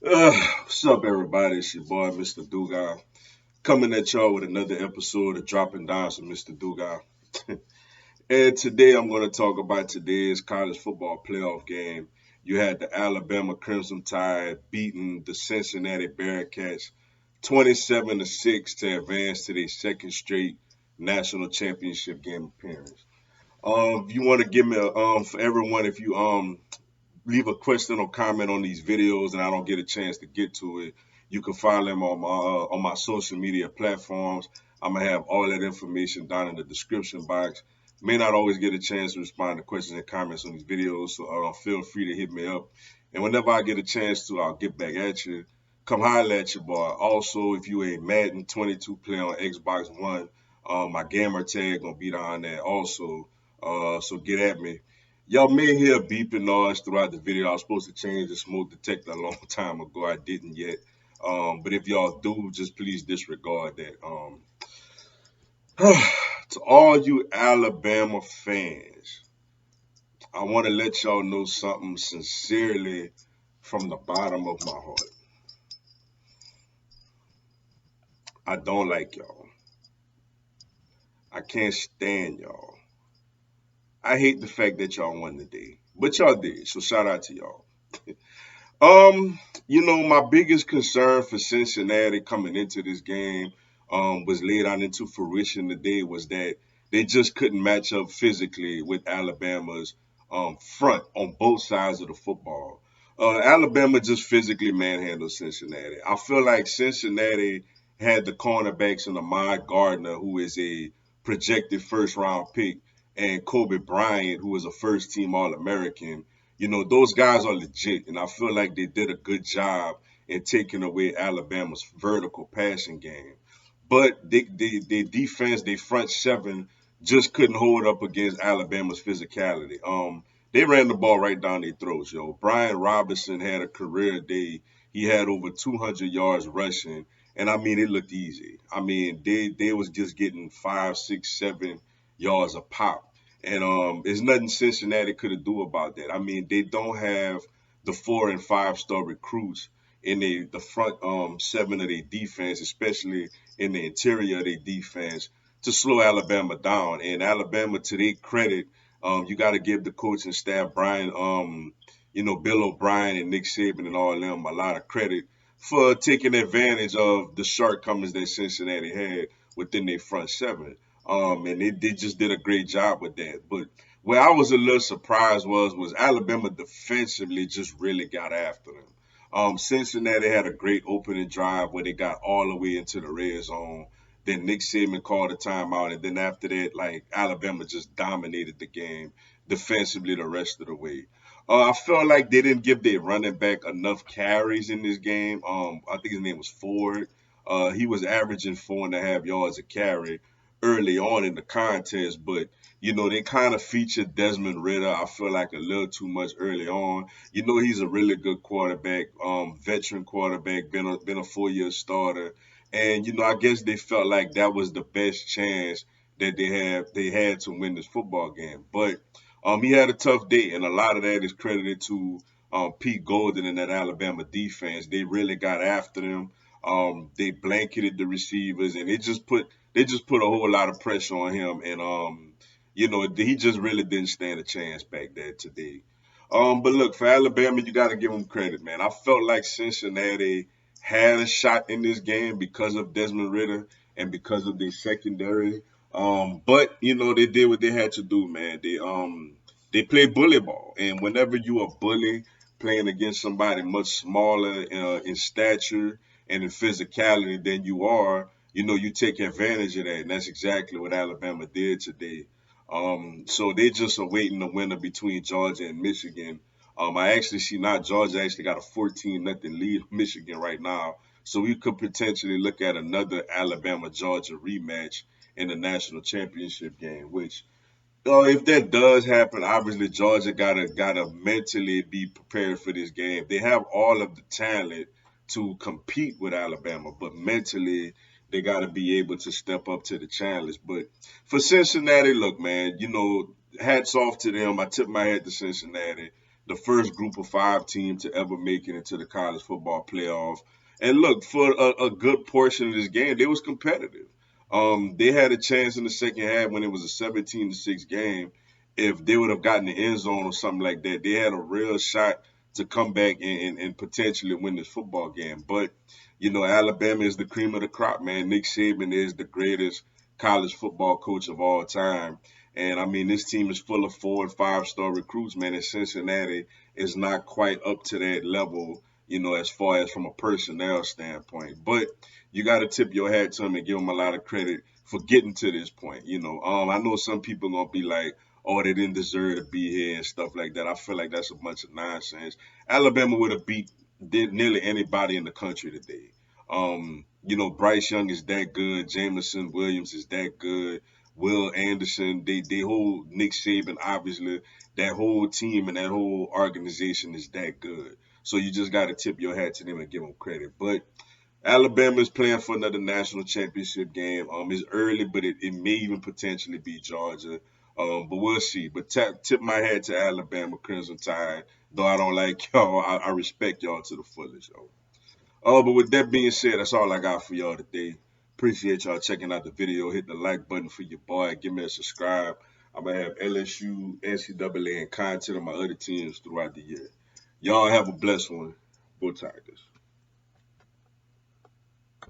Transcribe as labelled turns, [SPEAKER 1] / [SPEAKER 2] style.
[SPEAKER 1] What's up, everybody? It's your boy, Mr. Dugas, coming at y'all with another episode of Dropping Dimes with Mr. Dugas. And today I'm going to talk about today's college football playoff game. You had the Alabama Crimson Tide beating the Cincinnati Bearcats 27-6 to advance to their second straight national championship game appearance. If you want to give me for everyone, if you leave a question or comment on these videos and I don't get a chance to get to it, you can find them on my social media platforms. I'm gonna have all that information down in the description box. May not always get a chance to respond to questions and comments on these videos, so feel free to hit me up. And whenever I get a chance to, I'll get back at you. Come holler at your boy. Also, if you a Madden 22 player on Xbox One, my gamer tag gonna be down there also. So get at me. Y'all may hear beeping noise throughout the video. I was supposed to change the smoke detector a long time ago. I didn't yet. But if y'all do, just please disregard that. To all you Alabama fans, I want to let y'all know something sincerely from the bottom of my heart. I don't like y'all. I can't stand y'all. I hate the fact that y'all won today, but y'all did. So shout out to y'all. My biggest concern for Cincinnati coming into this game was laid out into fruition today was that they just couldn't match up physically with Alabama's front on both sides of the football. Alabama just physically manhandled Cincinnati. I feel like Cincinnati had the cornerbacks in Ahmad Gardner, who is a projected first round pick, and Kobe Bryant, who is a first team All American. Those guys are legit, and I feel like they did a good job in taking away Alabama's vertical passing game. But they defense, they front seven, just couldn't hold up against Alabama's physicality. They ran the ball right down their throats, yo. Brian Robinson had a career day. He had over 200 yards rushing, and I mean, it looked easy. I mean, they was just getting 5, 6, 7 yards a pop. And there's nothing Cincinnati could do about that. I mean, they don't have the 4 and 5 star recruits in the front seven of their defense, especially in the interior of their defense, to slow Alabama down. And Alabama, to their credit, you got to give the coaching staff, Bill O'Brien and Nick Saban and all of them, a lot of credit for taking advantage of the shortcomings that Cincinnati had within their front seven. And they just did a great job with that. But where I was a little surprised was Alabama defensively just really got after them. Cincinnati had a great opening drive where they got all the way into the red zone. Then Nick Saban called a timeout, and then after that, like Alabama just dominated the game defensively the rest of the way. I felt like they didn't give their running back enough carries in this game. I think his name was Ford. He was averaging 4.5 yards a carry early on in the contest, but they kind of featured Desmond Ritter. I feel like a little too much early on. He's a really good quarterback, veteran quarterback, been a 4 year starter, and I guess they felt like that was the best chance that they had to win this football game. But he had a tough day, and a lot of that is credited to Pete Golden and that Alabama defense. They really got after them. They blanketed the receivers, and they just put a whole lot of pressure on him, and he just really didn't stand a chance back there today. But look, for Alabama, you got to give them credit, man. I felt like Cincinnati had a shot in this game because of Desmond Ritter and because of their secondary. But they did what they had to do, man. They play bully ball, and whenever you a bully playing against somebody much smaller in stature and in physicality than you are, you take advantage of that, and that's exactly what Alabama did today. So they just awaiting the winner between Georgia and Michigan. I actually see now Georgia actually got a 14-0 lead on Michigan right now. So we could potentially look at another Alabama-Georgia rematch in the national championship game, which if that does happen, obviously Georgia gotta mentally be prepared for this game. They have all of the talent to compete with Alabama, but mentally they gotta be able to step up to the challenge. But for Cincinnati, look, man, hats off to them. I tip my hat to Cincinnati. the first group of 5 team to ever make it into the college football playoff. And look, for a good portion of this game, they was competitive. They had a chance in the second half when it was a 17-6 game. If they would have gotten the end zone or something like that, they had a real shot to come back and potentially win this football game. But Alabama is the cream of the crop, man. Nick Saban is the greatest college football coach of all time. And I mean, this team is full of 4 and 5 star recruits, man. And Cincinnati is not quite up to that level, as far as from a personnel standpoint. But you got to tip your hat to them and give them a lot of credit for getting to this point. I know some people gonna be like, "Oh, they didn't deserve to be here" and stuff like that. I feel like that's a bunch of nonsense. Alabama would have beat nearly anybody in the country today. Bryce Young is that good. Jameson Williams is that good. Will Anderson, they whole Nick Saban, obviously, that whole team and that whole organization is that good. So you just got to tip your hat to them and give them credit. But Alabama is playing for another national championship game. It's early, but it may even potentially be Georgia. But we'll see. But tip my hat to Alabama Crimson Tide. Though I don't like y'all, I respect y'all to the fullest, y'all. But with that being said, that's all I got for y'all today. Appreciate y'all checking out the video. Hit the like button for your boy. Give me a subscribe. I'm going to have LSU, NCAA, and content on my other teams throughout the year. Y'all have a blessed one. Go Tigers.